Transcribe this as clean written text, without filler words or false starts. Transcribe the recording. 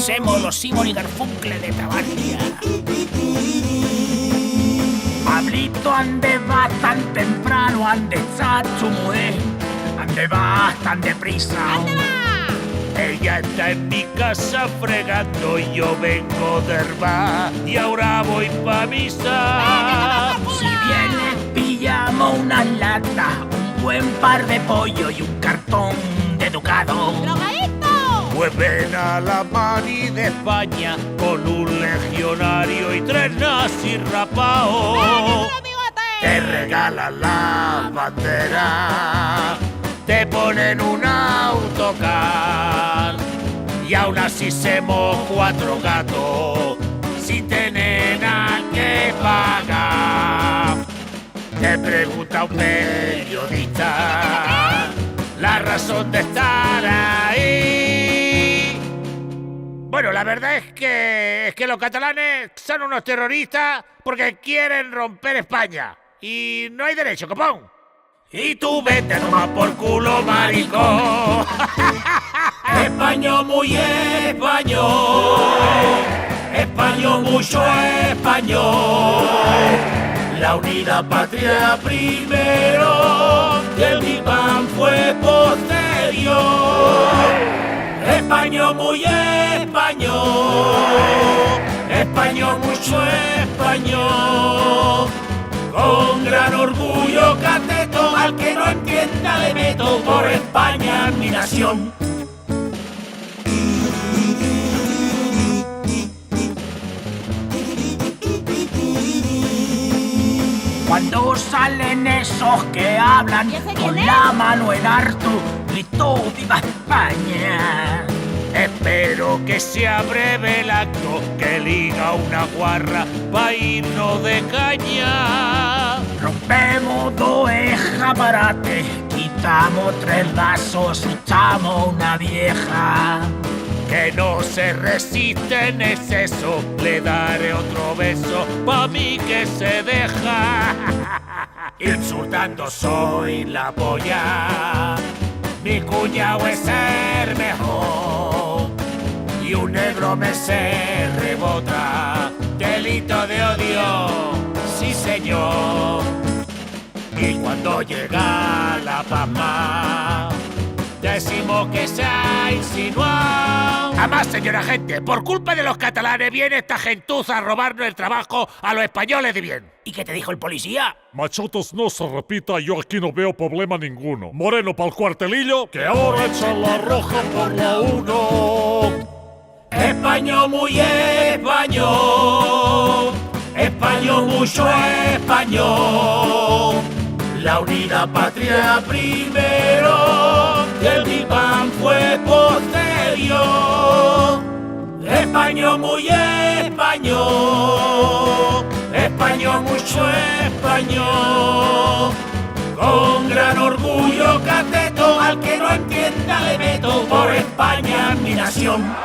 Semos los Simon y Garfunkel de Tabarcia. Pablito ande va tan temprano, ande chacho mué, ande va tan deprisa. ¿Dónde va? Ella está en mi casa fregando y yo vengo de herba y ahora voy pa' misa. Si vienes pillamos una lata, un buen par de pollo y un cartón de Ducado. ¡Drogadicto! Pues ven a la mani de España con un legionario y 3 nazis rapaos. ¡Ven, amigote! Te regalan la bandera, te ponen un autocar y aún así semos 4 gatos sin tener nada que pagar. Te pregunta un periodista la razón de estar ahí. Bueno, la verdad es que los catalanes son unos terroristas porque quieren romper España. Y no hay derecho, copón. Y tú vete a tomar por culo, maricón. Español muy español, español mucho español. La unidad patria primero, y el Big Bang fue posterior. Español muy español, español mucho español. Con gran orgullo cateto, al que no entienda le meto, por España mi nación. Cuando salen esos que hablan ¿Y ese quién con es? la mano en harto, grito ¡Viva España! Espero que sea breve el acto, que liga una guarra pa' irnos de caña. Rompemos 2 escaparates, quitamos 3 vasos, echamos una vieja. Que no se resiste en exceso, le daré otro beso pa' mí que se deja. Insultando soy la polla, mi cuñado es el mejor y un negro me se rebota. Delito de odio, sí señor. Y cuando llega la Pasma, decimos que se ha insinuado. Además, señora gente, por culpa de los catalanes viene esta gentuza a robarnos el trabajo a los españoles de bien. ¿Y qué te dijo el policía? Machotes, no se repita, yo aquí no veo problema ninguno. Moreno pa'l cuartelillo, que ahora echan la roja por la 1. Español muy español, español mucho español. La unidad patria primero, y el Big Bang fue posterior. Español muy español, español mucho español. Con gran orgullo cateto, al que no entienda le meto, por España mi nación.